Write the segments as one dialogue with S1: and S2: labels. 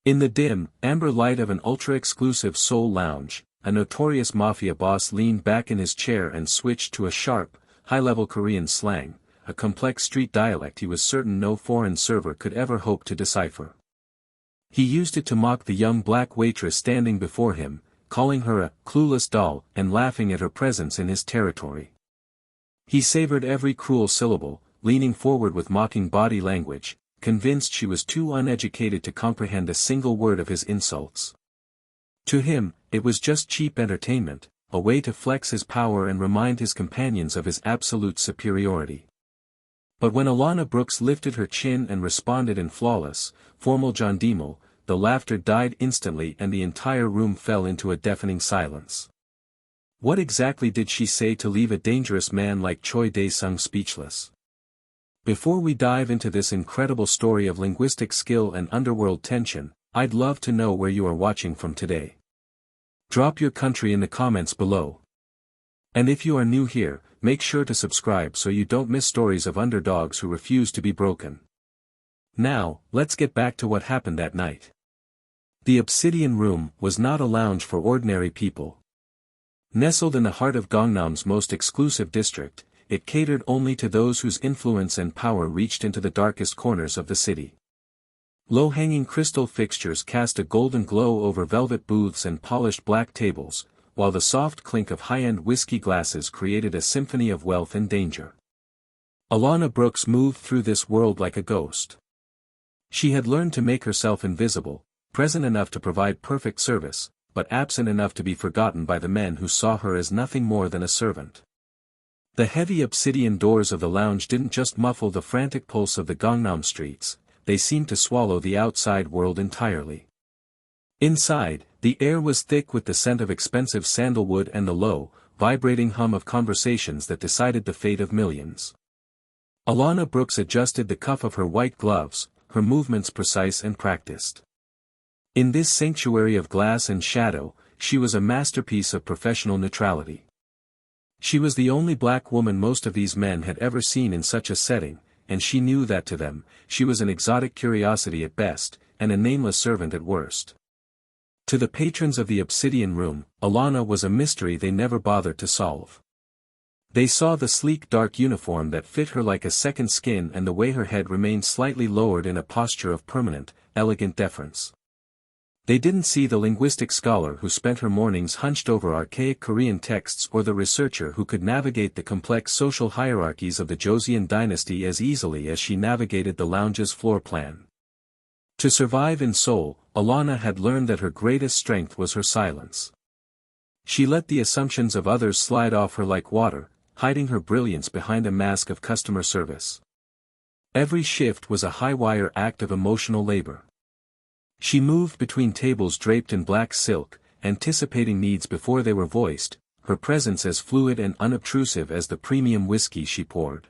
S1: In the dim, amber light of an ultra-exclusive Seoul lounge, a notorious mafia boss leaned back in his chair and switched to a sharp, high-level Korean slang, a complex street dialect he was certain no foreign server could ever hope to decipher. He used it to mock the young black waitress standing before him, calling her a clueless doll and laughing at her presence in his territory. He savored every cruel syllable, leaning forward with mocking body language, convinced she was too uneducated to comprehend a single word of his insults. To him, it was just cheap entertainment, a way to flex his power and remind his companions of his absolute superiority. But when Alana Brooks lifted her chin and responded in flawless, formal Jondimel, the laughter died instantly and the entire room fell into a deafening silence. What exactly did she say to leave a dangerous man like Choi Dae-sung speechless? Before we dive into this incredible story of linguistic skill and underworld tension, I'd love to know where you are watching from today. Drop your country in the comments below. And if you are new here, make sure to subscribe so you don't miss stories of underdogs who refuse to be broken. Now, let's get back to what happened that night. The Obsidian Room was not a lounge for ordinary people. Nestled in the heart of Gangnam's most exclusive district, it catered only to those whose influence and power reached into the darkest corners of the city. Low-hanging crystal fixtures cast a golden glow over velvet booths and polished black tables, while the soft clink of high-end whiskey glasses created a symphony of wealth and danger. Alana Brooks moved through this world like a ghost. She had learned to make herself invisible, present enough to provide perfect service, but absent enough to be forgotten by the men who saw her as nothing more than a servant. The heavy obsidian doors of the lounge didn't just muffle the frantic pulse of the Gangnam streets, they seemed to swallow the outside world entirely. Inside, the air was thick with the scent of expensive sandalwood and the low, vibrating hum of conversations that decided the fate of millions. Alana Brooks adjusted the cuff of her white gloves, her movements precise and practiced. In this sanctuary of glass and shadow, she was a masterpiece of professional neutrality. She was the only black woman most of these men had ever seen in such a setting, and she knew that to them, she was an exotic curiosity at best, and a nameless servant at worst. To the patrons of the Obsidian Room, Alana was a mystery they never bothered to solve. They saw the sleek dark uniform that fit her like a second skin and the way her head remained slightly lowered in a posture of permanent, elegant deference. They didn't see the linguistic scholar who spent her mornings hunched over archaic Korean texts or the researcher who could navigate the complex social hierarchies of the Joseon dynasty as easily as she navigated the lounge's floor plan. To survive in Seoul, Alana had learned that her greatest strength was her silence. She let the assumptions of others slide off her like water, hiding her brilliance behind a mask of customer service. Every shift was a high-wire act of emotional labor. She moved between tables draped in black silk, anticipating needs before they were voiced, her presence as fluid and unobtrusive as the premium whiskey she poured.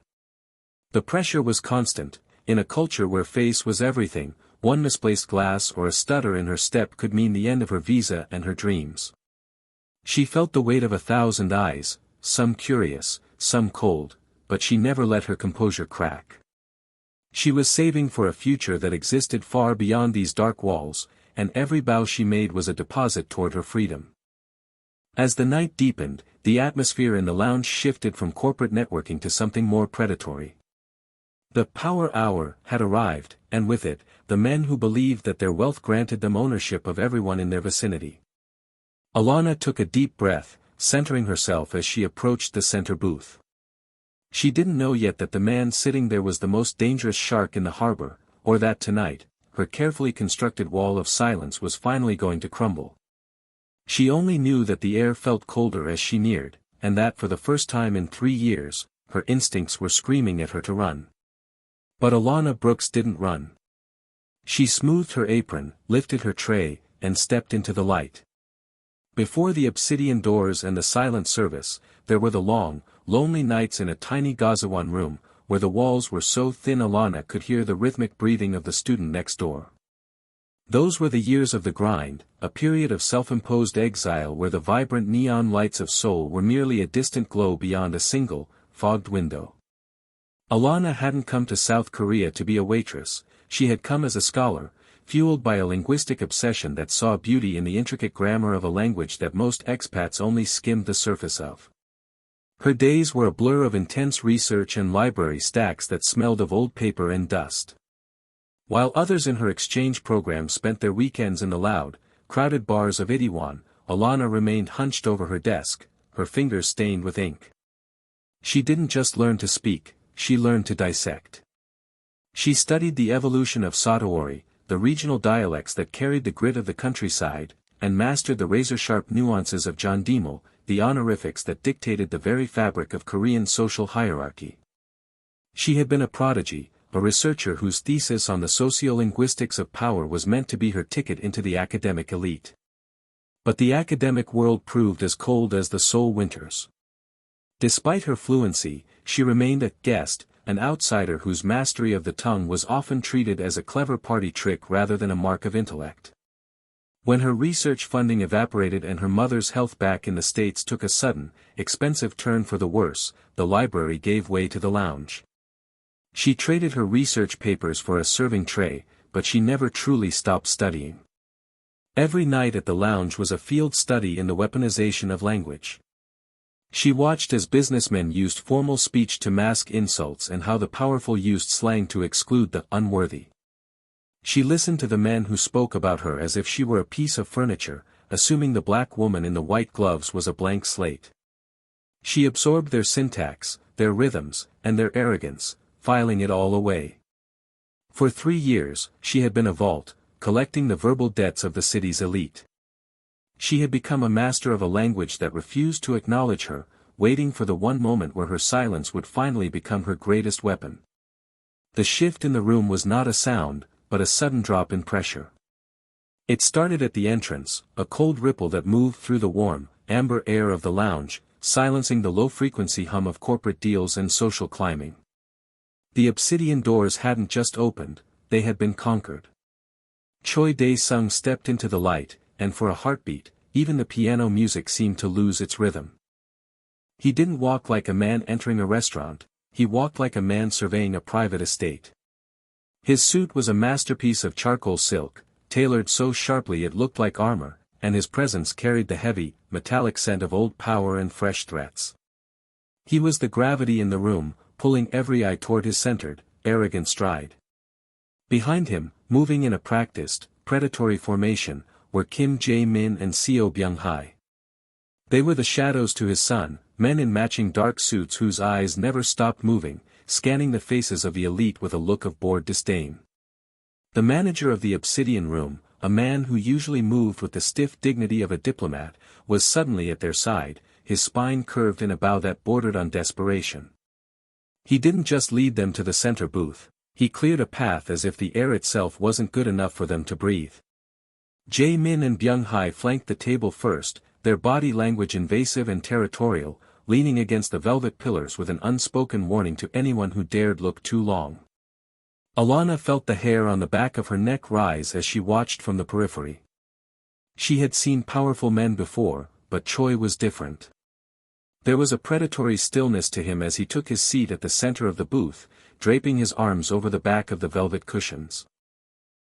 S1: The pressure was constant, in a culture where face was everything, one misplaced glass or a stutter in her step could mean the end of her visa and her dreams. She felt the weight of 1,000 eyes, some curious, some cold, but she never let her composure crack. She was saving for a future that existed far beyond these dark walls, and every bow she made was a deposit toward her freedom. As the night deepened, the atmosphere in the lounge shifted from corporate networking to something more predatory. The power hour had arrived, and with it, the men who believed that their wealth granted them ownership of everyone in their vicinity. Alana took a deep breath, centering herself as she approached the center booth. She didn't know yet that the man sitting there was the most dangerous shark in the harbor, or that tonight, her carefully constructed wall of silence was finally going to crumble. She only knew that the air felt colder as she neared, and that for the first time in 3 years, her instincts were screaming at her to run. But Alana Brooks didn't run. She smoothed her apron, lifted her tray, and stepped into the light. Before the obsidian doors and the silent service, there were the long, lonely nights in a tiny Gazawan room, where the walls were so thin Alana could hear the rhythmic breathing of the student next door. Those were the years of the grind, a period of self-imposed exile where the vibrant neon lights of Seoul were merely a distant glow beyond a single, fogged window. Alana hadn't come to South Korea to be a waitress, she had come as a scholar, fueled by a linguistic obsession that saw beauty in the intricate grammar of a language that most expats only skimmed the surface of. Her days were a blur of intense research and library stacks that smelled of old paper and dust. While others in her exchange program spent their weekends in the loud, crowded bars of Itaewon, Alana remained hunched over her desk, her fingers stained with ink. She didn't just learn to speak, she learned to dissect. She studied the evolution of Sotawari, the regional dialects that carried the grit of the countryside, and mastered the razor-sharp nuances of Jeondaemal, the honorifics that dictated the very fabric of Korean social hierarchy. She had been a prodigy, a researcher whose thesis on the sociolinguistics of power was meant to be her ticket into the academic elite. But the academic world proved as cold as the Seoul winters. Despite her fluency, she remained a guest, an outsider whose mastery of the tongue was often treated as a clever party trick rather than a mark of intellect. When her research funding evaporated and her mother's health back in the States took a sudden, expensive turn for the worse, the library gave way to the lounge. She traded her research papers for a serving tray, but she never truly stopped studying. Every night at the lounge was a field study in the weaponization of language. She watched as businessmen used formal speech to mask insults and how the powerful used slang to exclude the unworthy. She listened to the men who spoke about her as if she were a piece of furniture, assuming the black woman in the white gloves was a blank slate. She absorbed their syntax, their rhythms, and their arrogance, filing it all away. For 3 years, she had been a vault, collecting the verbal debts of the city's elite. She had become a master of a language that refused to acknowledge her, waiting for the one moment where her silence would finally become her greatest weapon. The shift in the room was not a sound, but a sudden drop in pressure. It started at the entrance, a cold ripple that moved through the warm, amber air of the lounge, silencing the low-frequency hum of corporate deals and social climbing. The obsidian doors hadn't just opened, they had been conquered. Choi Dae-sung stepped into the light, and for a heartbeat, even the piano music seemed to lose its rhythm. He didn't walk like a man entering a restaurant, he walked like a man surveying a private estate. His suit was a masterpiece of charcoal silk, tailored so sharply it looked like armor, and his presence carried the heavy, metallic scent of old power and fresh threats. He was the gravity in the room, pulling every eye toward his centered, arrogant stride. Behind him, moving in a practiced, predatory formation, were Kim Jae-min and Seo Byung-hae. They were the shadows to his sun, men in matching dark suits whose eyes never stopped moving, scanning the faces of the elite with a look of bored disdain. The manager of the obsidian room, a man who usually moved with the stiff dignity of a diplomat, was suddenly at their side, his spine curved in a bow that bordered on desperation. He didn't just lead them to the center booth, he cleared a path as if the air itself wasn't good enough for them to breathe. Jae-min and Byung-hae flanked the table first, their body language invasive and territorial, leaning against the velvet pillars with an unspoken warning to anyone who dared look too long. Alana felt the hair on the back of her neck rise as she watched from the periphery. She had seen powerful men before, but Choi was different. There was a predatory stillness to him as he took his seat at the center of the booth, draping his arms over the back of the velvet cushions.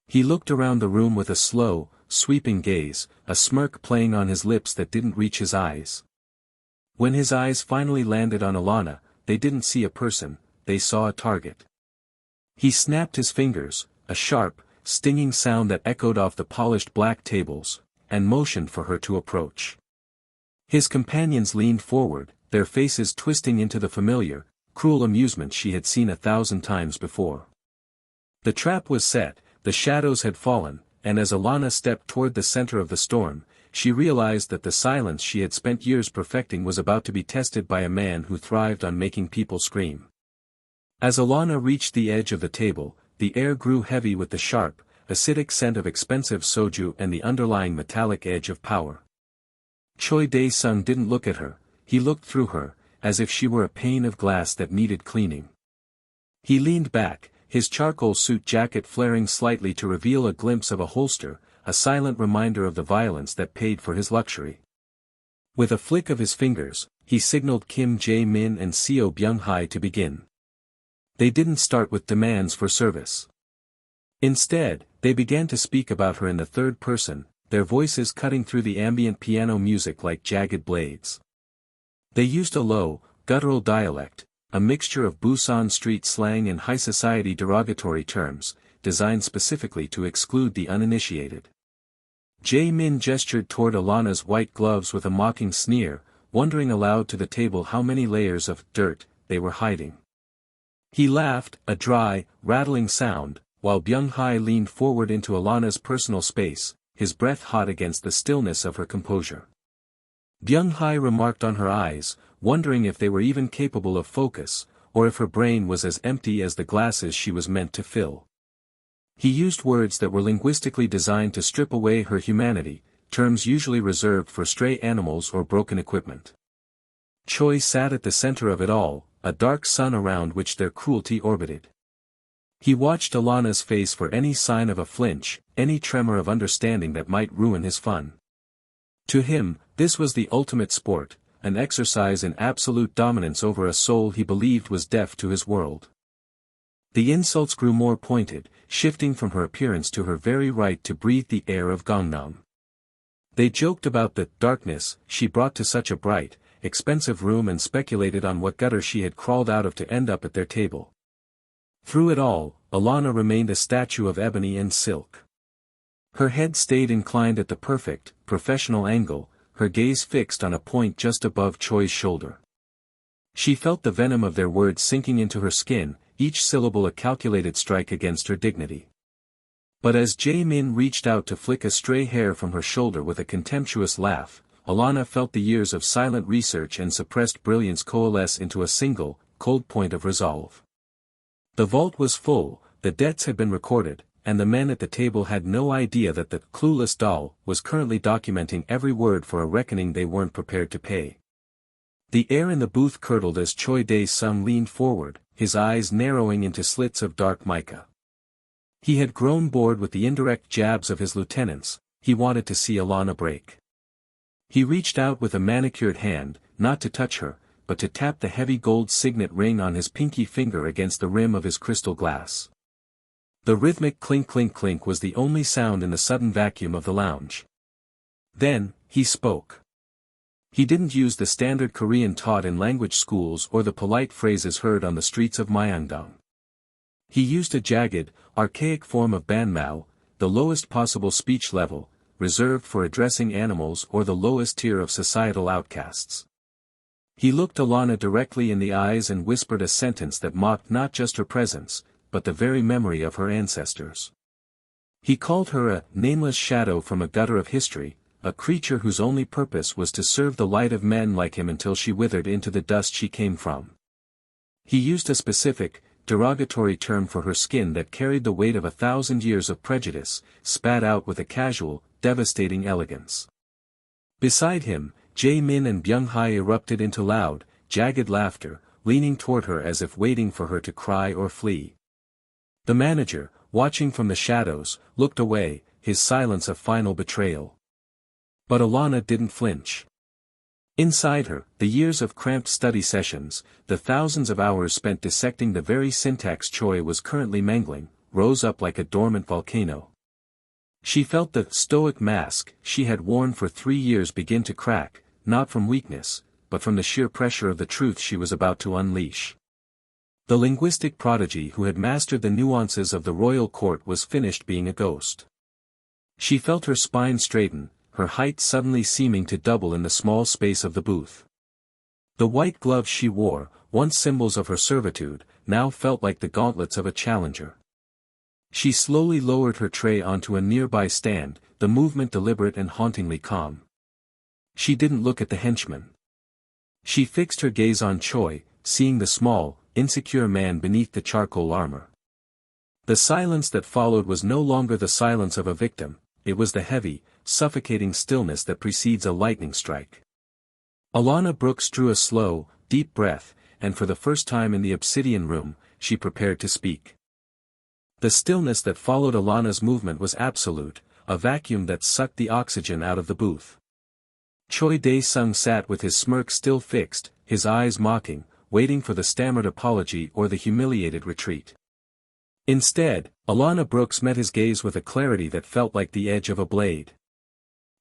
S1: He looked around the room with a slow, sweeping gaze, a smirk playing on his lips that didn't reach his eyes. When his eyes finally landed on Alana, they didn't see a person, they saw a target. He snapped his fingers, a sharp, stinging sound that echoed off the polished black tables, and motioned for her to approach. His companions leaned forward, their faces twisting into the familiar, cruel amusement she had seen 1,000 times before. The trap was set, the shadows had fallen, and as Alana stepped toward the center of the storm, she realized that the silence she had spent years perfecting was about to be tested by a man who thrived on making people scream. As Alana reached the edge of the table, the air grew heavy with the sharp, acidic scent of expensive soju and the underlying metallic edge of power. Choi Dae-sung didn't look at her, he looked through her, as if she were a pane of glass that needed cleaning. He leaned back, his charcoal suit jacket flaring slightly to reveal a glimpse of a holster, a silent reminder of the violence that paid for his luxury. With a flick of his fingers, he signaled Kim Jae-min and Seo Byung-hae to begin. They didn't start with demands for service. Instead, They began to speak about her in the third person, their voices cutting through the ambient piano music like jagged blades. They used a low, guttural dialect, a mixture of Busan street slang and high society derogatory terms, designed specifically to exclude the uninitiated. Jae-min gestured toward Alana's white gloves with a mocking sneer, wondering aloud to the table how many layers of dirt they were hiding. He laughed, a dry, rattling sound, while Byung-hae leaned forward into Alana's personal space, his breath hot against the stillness of her composure. Byung-hae remarked on her eyes, wondering if they were even capable of focus, or if her brain was as empty as the glasses she was meant to fill. He used words that were linguistically designed to strip away her humanity, terms usually reserved for stray animals or broken equipment. Choi sat at the center of it all, a dark sun around which their cruelty orbited. He watched Alana's face for any sign of a flinch, any tremor of understanding that might ruin his fun. To him, this was the ultimate sport, an exercise in absolute dominance over a soul he believed was deaf to his world. The insults grew more pointed, shifting from her appearance to her very right to breathe the air of Gangnam. They joked about the darkness she brought to such a bright, expensive room and speculated on what gutter she had crawled out of to end up at their table. Through it all, Alana remained a statue of ebony and silk. Her head stayed inclined at the perfect, professional angle, her gaze fixed on a point just above Choi's shoulder. She felt the venom of their words sinking into her skin, each syllable a calculated strike against her dignity. But as Jae-min reached out to flick a stray hair from her shoulder with a contemptuous laugh, Alana felt the years of silent research and suppressed brilliance coalesce into a single, cold point of resolve. The vault was full, the debts had been recorded, and the men at the table had no idea that the clueless doll was currently documenting every word for a reckoning they weren't prepared to pay. The air in the booth curdled as Choi Dae-sung leaned forward, his eyes narrowing into slits of dark mica. He had grown bored with the indirect jabs of his lieutenants, he wanted to see Alana break. He reached out with a manicured hand, not to touch her, but to tap the heavy gold signet ring on his pinky finger against the rim of his crystal glass. The rhythmic clink-clink-clink was the only sound in the sudden vacuum of the lounge. Then, he spoke. He didn't use the standard Korean taught in language schools or the polite phrases heard on the streets of Myeongdong. He used a jagged, archaic form of banmao, the lowest possible speech level, reserved for addressing animals or the lowest tier of societal outcasts. He looked Alana directly in the eyes and whispered a sentence that mocked not just her presence, but the very memory of her ancestors. He called her a nameless shadow from a gutter of history, a creature whose only purpose was to serve the light of men like him until she withered into the dust she came from. He used a specific, derogatory term for her skin that carried the weight of 1,000 years of prejudice, spat out with a casual, devastating elegance. Beside him, Jae-min and Byung-hae erupted into loud, jagged laughter, leaning toward her as if waiting for her to cry or flee. The manager, watching from the shadows, looked away, his silence a final betrayal. But Alana didn't flinch. Inside her, the years of cramped study sessions, the thousands of hours spent dissecting the very syntax Choi was currently mangling, rose up like a dormant volcano. She felt the stoic mask she had worn for 3 years begin to crack, not from weakness, but from the sheer pressure of the truth she was about to unleash. The linguistic prodigy who had mastered the nuances of the royal court was finished being a ghost. She felt her spine straighten, her height suddenly seeming to double in the small space of the booth. The white gloves she wore, once symbols of her servitude, now felt like the gauntlets of a challenger. She slowly lowered her tray onto a nearby stand, the movement deliberate and hauntingly calm. She didn't look at the henchman. She fixed her gaze on Choi, seeing the small, insecure man beneath the charcoal armor. The silence that followed was no longer the silence of a victim, it was the heavy, suffocating stillness that precedes a lightning strike. Alana Brooks drew a slow, deep breath, and for the first time in the obsidian room, she prepared to speak. The stillness that followed Alana's movement was absolute, a vacuum that sucked the oxygen out of the booth. Choi Dae-sung sat with his smirk still fixed, his eyes mocking, waiting for the stammered apology or the humiliated retreat. Instead, Alana Brooks met his gaze with a clarity that felt like the edge of a blade.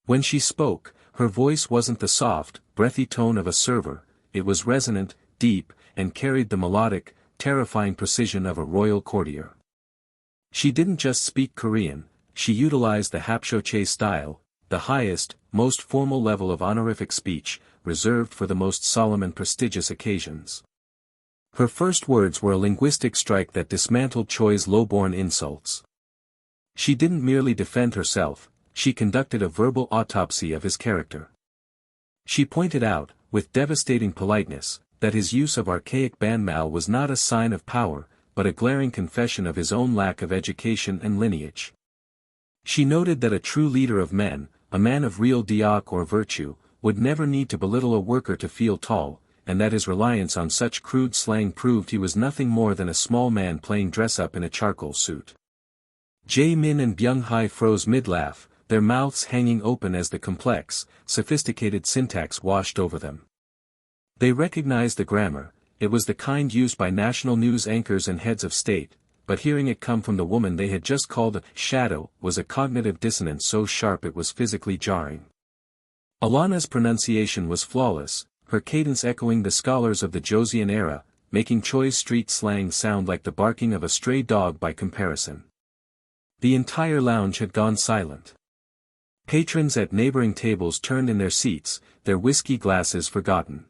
S1: When she spoke, her voice wasn't the soft, breathy tone of a server, it was resonant, deep, and carried the melodic, terrifying precision of a royal courtier. She didn't just speak Korean, she utilized the hapchoche style, the highest, most formal level of honorific speech, reserved for the most solemn and prestigious occasions. Her first words were a linguistic strike that dismantled Choi's low-born insults. She didn't merely defend herself, she conducted a verbal autopsy of his character. She pointed out, with devastating politeness, that his use of archaic banmal was not a sign of power, but a glaring confession of his own lack of education and lineage. She noted that a true leader of men, a man of real diak or virtue, would never need to belittle a worker to feel tall, and that his reliance on such crude slang proved he was nothing more than a small man playing dress-up in a charcoal suit. Jae-min and Byung-hae froze mid-laugh, their mouths hanging open as the complex, sophisticated syntax washed over them. They recognized the grammar, it was the kind used by national news anchors and heads of state, but hearing it come from the woman they had just called a shadow was a cognitive dissonance so sharp it was physically jarring. Alana's pronunciation was flawless, her cadence echoing the scholars of the Joseon era, making Choi's street slang sound like the barking of a stray dog by comparison. The entire lounge had gone silent. Patrons at neighboring tables turned in their seats, their whiskey glasses forgotten.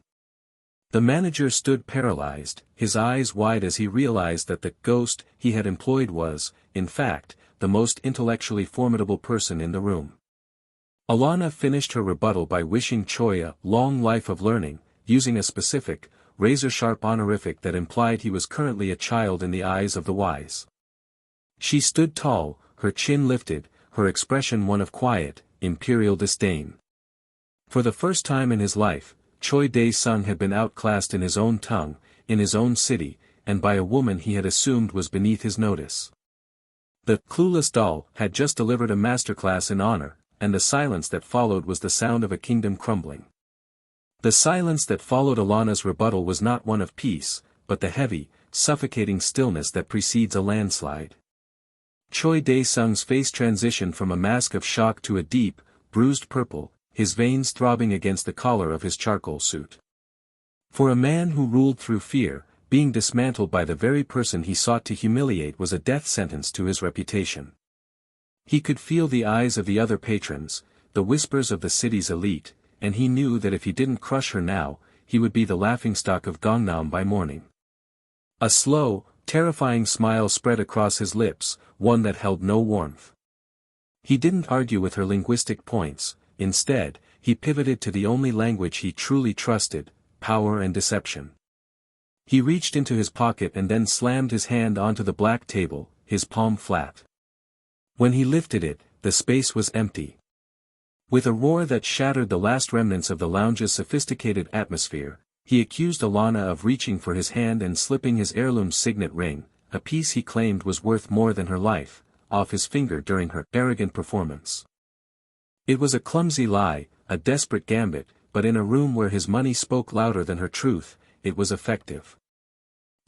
S1: The manager stood paralyzed, his eyes wide as he realized that the ghost he had employed was, in fact, the most intellectually formidable person in the room. Alana finished her rebuttal by wishing Choi a long life of learning, using a specific, razor-sharp honorific that implied he was currently a child in the eyes of the wise. She stood tall, her chin lifted, her expression one of quiet, imperial disdain. For the first time in his life, Choi Dae-sung had been outclassed in his own tongue, in his own city, and by a woman he had assumed was beneath his notice. The clueless doll had just delivered a masterclass in honor, and the silence that followed was the sound of a kingdom crumbling. The silence that followed Alana's rebuttal was not one of peace, but the heavy, suffocating stillness that precedes a landslide. Choi Dae-sung's face transitioned from a mask of shock to a deep, bruised purple, his veins throbbing against the collar of his charcoal suit. For a man who ruled through fear, being dismantled by the very person he sought to humiliate was a death sentence to his reputation. He could feel the eyes of the other patrons, the whispers of the city's elite, and he knew that if he didn't crush her now, he would be the laughingstock of Gangnam by morning. A slow, terrifying smile spread across his lips, one that held no warmth. He didn't argue with her linguistic points, instead, he pivoted to the only language he truly trusted, power and deception. He reached into his pocket and then slammed his hand onto the black table, his palm flat. When he lifted it, the space was empty. With a roar that shattered the last remnants of the lounge's sophisticated atmosphere, he accused Alana of reaching for his hand and slipping his heirloom signet ring, a piece he claimed was worth more than her life, off his finger during her arrogant performance. It was a clumsy lie, a desperate gambit, but in a room where his money spoke louder than her truth, it was effective.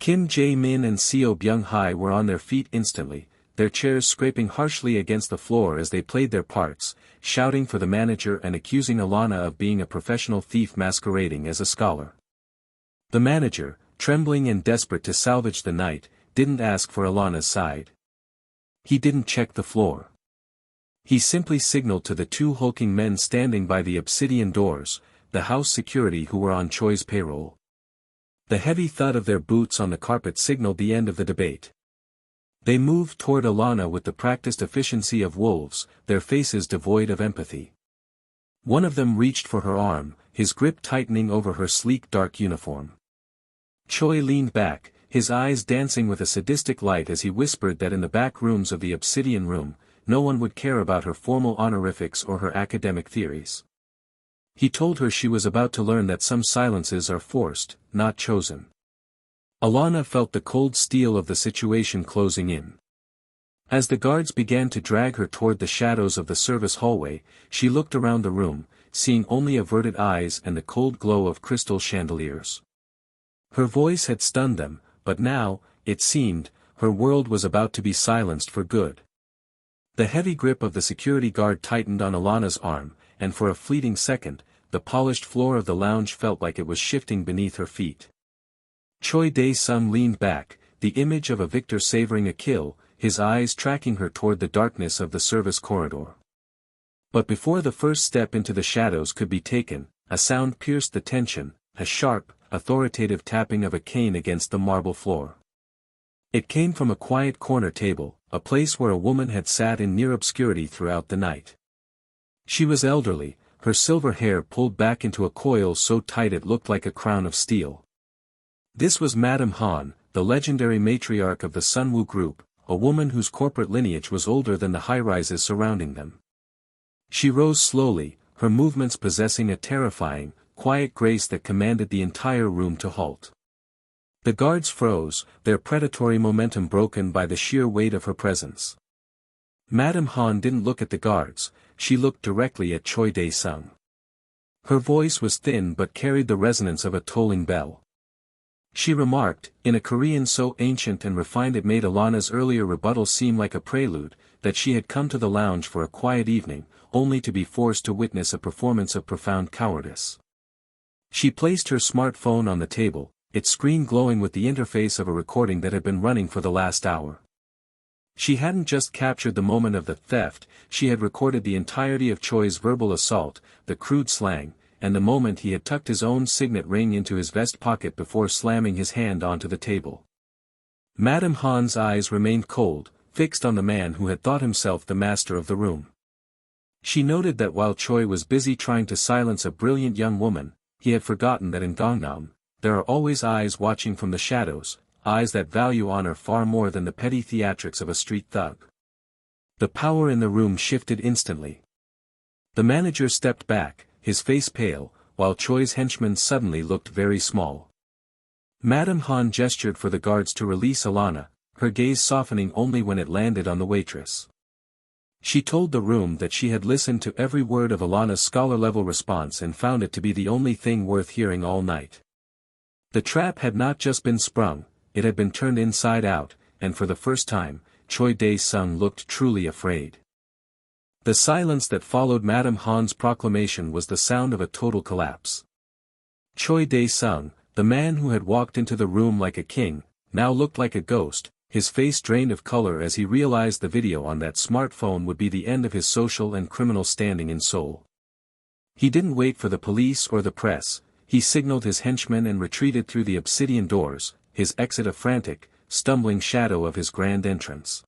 S1: Kim Jae-min and Seo Byung-hae were on their feet instantly, their chairs scraping harshly against the floor as they played their parts, shouting for the manager and accusing Alana of being a professional thief masquerading as a scholar. The manager, trembling and desperate to salvage the night, didn't ask for Alana's side. He didn't check the floor. He simply signaled to the two hulking men standing by the obsidian doors, the house security who were on Choi's payroll. The heavy thud of their boots on the carpet signaled the end of the debate. They moved toward Alana with the practiced efficiency of wolves, their faces devoid of empathy. One of them reached for her arm, his grip tightening over her sleek dark uniform. Choi leaned back, his eyes dancing with a sadistic light as he whispered that in the back rooms of the obsidian room, no one would care about her formal honorifics or her academic theories. He told her she was about to learn that some silences are forced, not chosen. Alana felt the cold steel of the situation closing in. As the guards began to drag her toward the shadows of the service hallway, she looked around the room, seeing only averted eyes and the cold glow of crystal chandeliers. Her voice had stunned them, but now, it seemed, her world was about to be silenced for good. The heavy grip of the security guard tightened on Alana's arm, and for a fleeting second, the polished floor of the lounge felt like it was shifting beneath her feet. Choi Dae-sung leaned back, the image of a victor savoring a kill, his eyes tracking her toward the darkness of the service corridor. But before the first step into the shadows could be taken, a sound pierced the tension, a sharp, authoritative tapping of a cane against the marble floor. It came from a quiet corner table, a place where a woman had sat in near obscurity throughout the night. She was elderly, her silver hair pulled back into a coil so tight it looked like a crown of steel. This was Madame Han, the legendary matriarch of the Sunwoo Group, a woman whose corporate lineage was older than the high-rises surrounding them. She rose slowly, her movements possessing a terrifying, quiet grace that commanded the entire room to halt. The guards froze, their predatory momentum broken by the sheer weight of her presence. Madame Han didn't look at the guards, she looked directly at Choi Dae-sung. Her voice was thin but carried the resonance of a tolling bell. She remarked, in a Korean so ancient and refined it made Alana's earlier rebuttal seem like a prelude, that she had come to the lounge for a quiet evening, only to be forced to witness a performance of profound cowardice. She placed her smartphone on the table, its screen glowing with the interface of a recording that had been running for the last hour. She hadn't just captured the moment of the theft, she had recorded the entirety of Choi's verbal assault, the crude slang, and the moment he had tucked his own signet ring into his vest pocket before slamming his hand onto the table. Madame Han's eyes remained cold, fixed on the man who had thought himself the master of the room. She noted that while Choi was busy trying to silence a brilliant young woman, he had forgotten that in Gangnam, there are always eyes watching from the shadows, eyes that value honor far more than the petty theatrics of a street thug. The power in the room shifted instantly. The manager stepped back, his face pale, while Choi's henchman suddenly looked very small. Madame Han gestured for the guards to release Alana, her gaze softening only when it landed on the waitress. She told the room that she had listened to every word of Alana's scholar-level response and found it to be the only thing worth hearing all night. The trap had not just been sprung, it had been turned inside out, and for the first time, Choi Dae-sung looked truly afraid. The silence that followed Madame Han's proclamation was the sound of a total collapse. Choi Dae-sung, the man who had walked into the room like a king, now looked like a ghost, his face drained of color as he realized the video on that smartphone would be the end of his social and criminal standing in Seoul. He didn't wait for the police or the press, he signaled his henchmen and retreated through the obsidian doors, his exit a frantic, stumbling shadow of his grand entrance.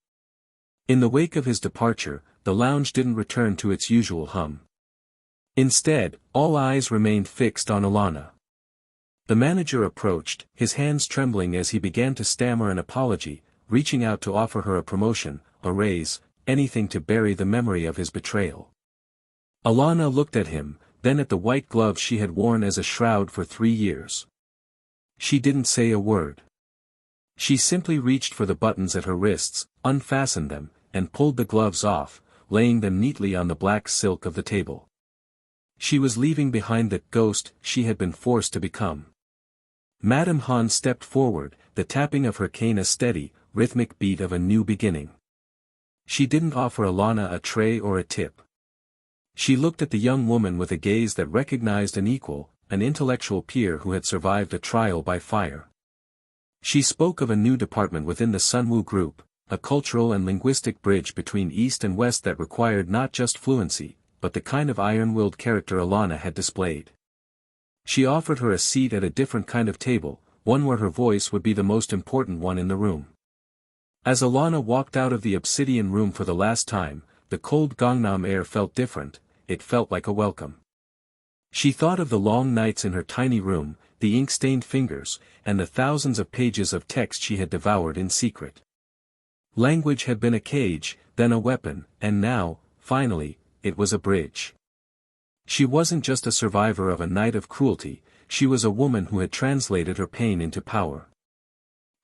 S1: In the wake of his departure, the lounge didn't return to its usual hum. Instead, all eyes remained fixed on Alana. The manager approached, his hands trembling as he began to stammer an apology, reaching out to offer her a promotion, a raise, anything to bury the memory of his betrayal. Alana looked at him, then at the white gloves she had worn as a shroud for 3 years. She didn't say a word. She simply reached for the buttons at her wrists, unfastened them, and pulled the gloves off, laying them neatly on the black silk of the table. She was leaving behind the ghost she had been forced to become. Madame Han stepped forward, the tapping of her cane a steady, rhythmic beat of a new beginning. She didn't offer Alana a tray or a tip. She looked at the young woman with a gaze that recognized an equal, an intellectual peer who had survived a trial by fire. She spoke of a new department within the Sunwoo Group, a cultural and linguistic bridge between East and West that required not just fluency, but the kind of iron-willed character Alana had displayed. She offered her a seat at a different kind of table, one where her voice would be the most important one in the room. As Alana walked out of the obsidian room for the last time, the cold Gangnam air felt different, it felt like a welcome. She thought of the long nights in her tiny room, the ink-stained fingers, and the thousands of pages of text she had devoured in secret. Language had been a cage, then a weapon, and now, finally, it was a bridge. She wasn't just a survivor of a night of cruelty, she was a woman who had translated her pain into power.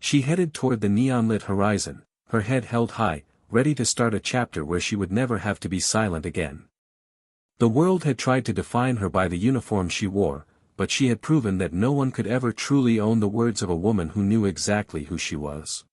S1: She headed toward the neon-lit horizon, her head held high, ready to start a chapter where she would never have to be silent again. The world had tried to define her by the uniform she wore, but she had proven that no one could ever truly own the words of a woman who knew exactly who she was.